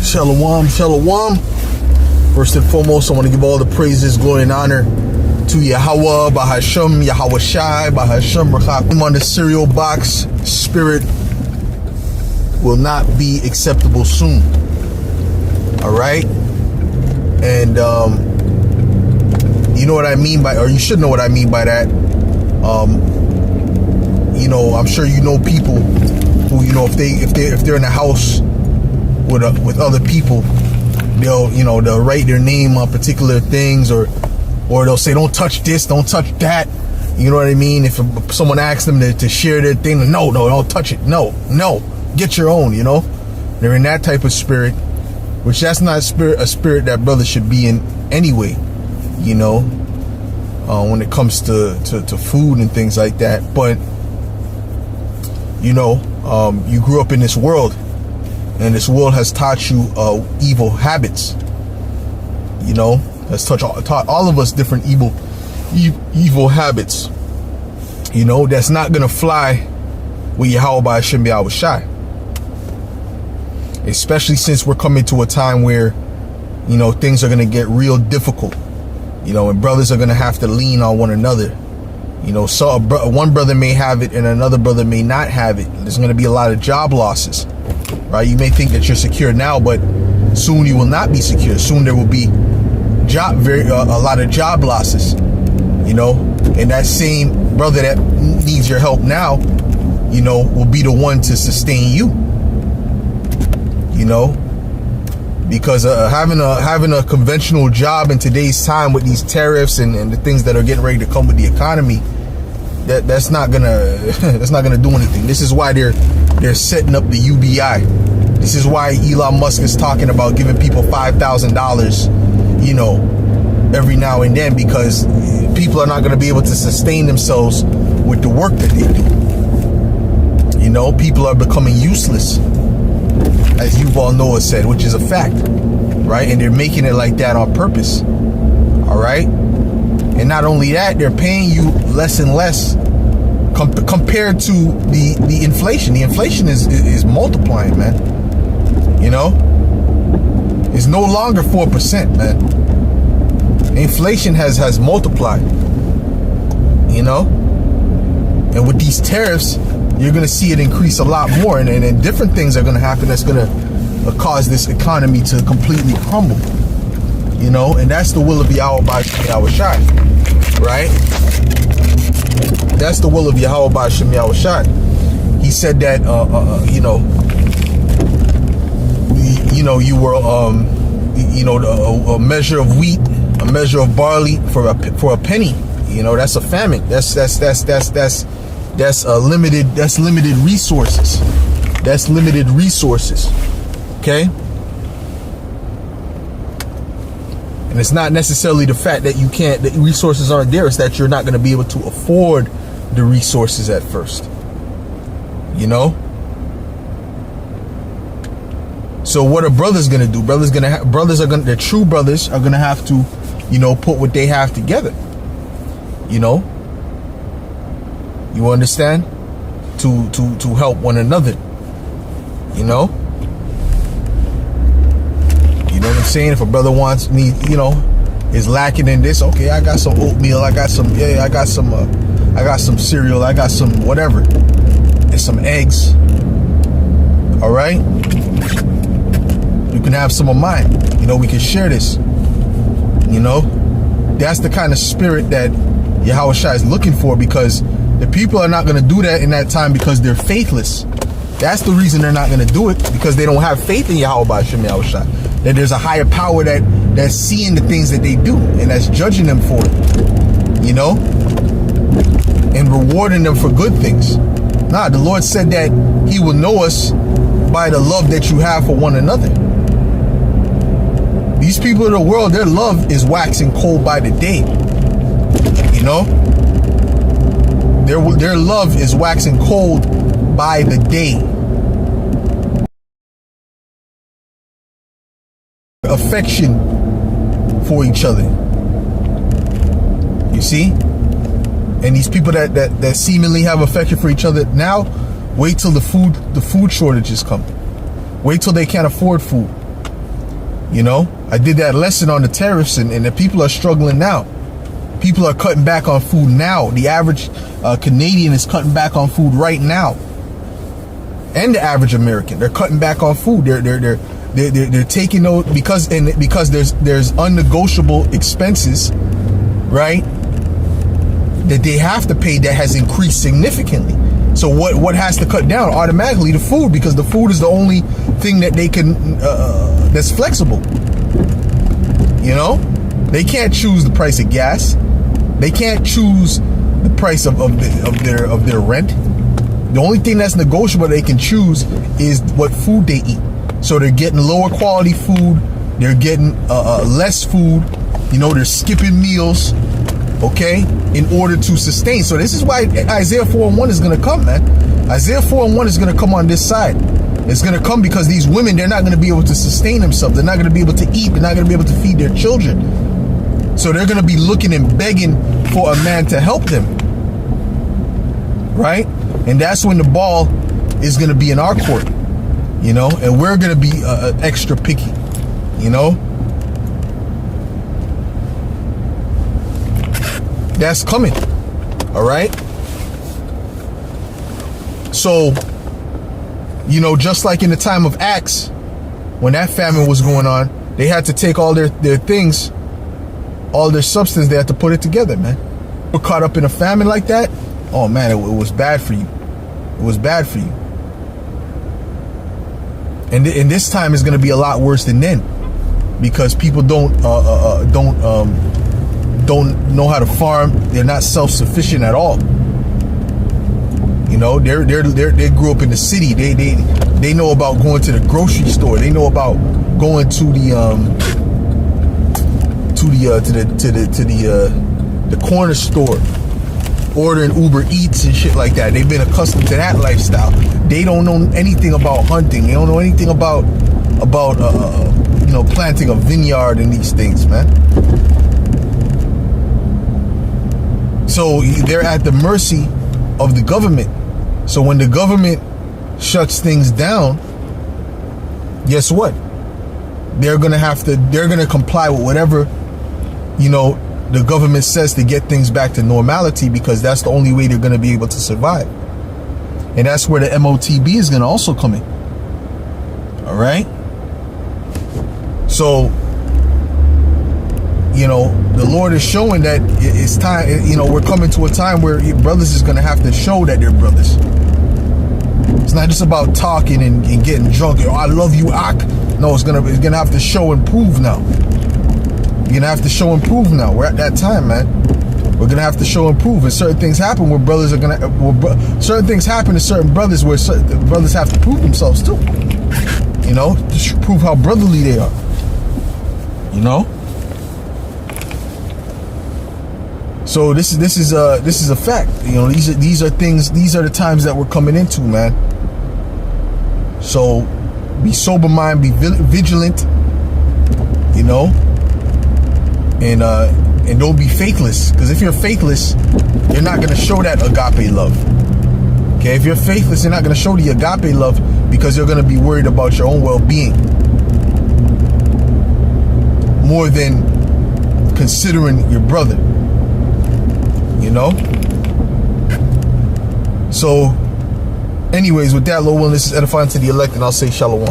Shalom, shalom. First and foremost, I want to give all the praises, glory, and honor to Yahweh, Bahashem, Yahweh Shai, Bahashem, Rachakim. On the cereal box, spirit will not be acceptable soon. All right? And you know what I mean by, or you should know what I mean by that. You know, I'm sure you know people who, you know, if they're in a house with other people, they'll write their name on particular things, or they'll say, don't touch this, don't touch that. You know what I mean? If someone asks them to share their thing, no, don't touch it. No, get your own. You know, they're in that type of spirit, which that's not a spirit that brothers should be in anyway. You know, when it comes to food and things like that. But you know, you grew up in this world, and this world has taught you evil habits. You know, has taught all of us different evil habits. You know, that's not gonna fly with Yahweh Ba'ashem Yahweh Shai. Especially since we're coming to a time where, you know, things are gonna get real difficult. You know, and brothers are gonna have to lean on one another. You know, so one brother may have it and another brother may not have it. There's gonna be a lot of job losses. Right? You may think that you're secure now, but soon you will not be secure. Soon there will be a lot of job losses. You know, and that same brother that needs your help now, you know, will be the one to sustain you. You know, because having a conventional job in today's time with these tariffs and the things that are getting ready to come with the economy, that's not gonna do anything. This is why they're setting up the UBI. This is why Elon Musk is talking about giving people $5,000, you know, every now and then, because people are not going to be able to sustain themselves with the work that they do. You know, people are becoming useless, as Yuval Noah said, which is a fact, right? And they're making it like that on purpose. All right. And not only that, they're paying you less and less compared to the inflation. The inflation is multiplying, man. You know, it's no longer 4%, man. Inflation has multiplied. You know, and with these tariffs, you're going to see it increase a lot more, and different things are going to happen that's going to cause this economy to completely crumble. You know, and that's the will of Yahweh Ba'ashem Yahweh Shai, right? That's the will of Yahweh Ba'ashem Yahweh Shai. He said that, you were, a measure of wheat, a measure of barley for a penny. You know, that's a famine. That's limited resources. That's limited resources. Okay. And it's not necessarily the fact that the resources aren't there. It's that you're not going to be able to afford the resources at first. You know? So what are brothers going to do? The true brothers are going to have to, you know, put what they have together. You know? You understand? To help one another. You know? You know what I'm saying? If a brother is lacking in this, okay, I got some oatmeal, I got some cereal, I got some whatever, and some eggs. All right, you can have some of mine. You know, we can share this. You know, that's the kind of spirit that Yahweh Shai is looking for, because the people are not going to do that in that time because they're faithless. That's the reason they're not going to do it, because they don't have faith in Yahweh Ba'ashem Yahweh Shai. That there's a higher power that's seeing the things that they do and that's judging them for it, you know, and rewarding them for good things. Nah, the Lord said that He will know us by the love that you have for one another. These people of the world, their love is waxing cold by the day. You know, their love is waxing cold by the day. Affection for each other. You see? And these people that seemingly have affection for each other now, wait till the food shortages come. Wait till they can't afford food. You know, I did that lesson on the tariffs, and the people are struggling now. People are cutting back on food now. The average Canadian is cutting back on food right now, and the average American, they're cutting back on food. They're taking those because there's unnegotiable expenses, right, that they have to pay that has increased significantly. So what has to cut down? Automatically the food, because the food is the only thing that they can that's flexible. You know, they can't choose the price of gas. They can't choose the price of their rent. The only thing that's negotiable they can choose is what food they eat. So they're getting lower quality food. They're getting less food. You know, they're skipping meals, okay, in order to sustain. So this is why Isaiah 4:1 is going to come, man. Isaiah 4:1 is going to come on this side. It's going to come because these women, they're not going to be able to sustain themselves. They're not going to be able to eat. They're not going to be able to feed their children. So they're going to be looking and begging for a man to help them, right? And that's when the ball is going to be in our court, you know, and we're going to be extra picky, you know. That's coming, all right? So, you know, just like in the time of Acts, when that famine was going on, they had to take all their things, all their substance, they had to put it together, man. We're caught up in a famine like that, oh man, it was bad for you. It was bad for you. And this time is going to be a lot worse than then, because people don't know how to farm. They're not self-sufficient at all. You know, they grew up in the city. They know about going to the grocery store. They know about going to the corner store, ordering Uber Eats and shit like that. They've been accustomed to that lifestyle. They don't know anything about hunting. They don't know anything about you know, planting a vineyard and these things, man. So they're at the mercy of the government. So when the government shuts things down, guess what? They're gonna comply with whatever, you know, the government says to get things back to normality, because that's the only way they're gonna be able to survive. And that's where the MOTB is gonna also come in. All right. So, you know, the Lord is showing that it's time. You know, we're coming to a time where brothers is gonna have to show that they're brothers. It's not just about talking and getting drunk. Oh, I love you, Ak. No, it's gonna have to show and prove now. You're gonna have to show and prove now. We're at that time, man. We're gonna have to show and prove. And certain things happen where brothers are certain things happen to certain brothers where certain brothers have to prove themselves too. You know, to prove how brotherly they are. You know. So this is a fact. You know, these are things. These are the times that we're coming into, man. So be sober mind, be vigilant. You know, and don't be faithless. Because if you're faithless, you're not gonna show that agape love. Okay, if you're faithless, you're not gonna show the agape love, because you're gonna be worried about your own well-being more than considering your brother. You know? So, anyways, with that, Lord willing, this is edifying to the elect, and I'll say shalom.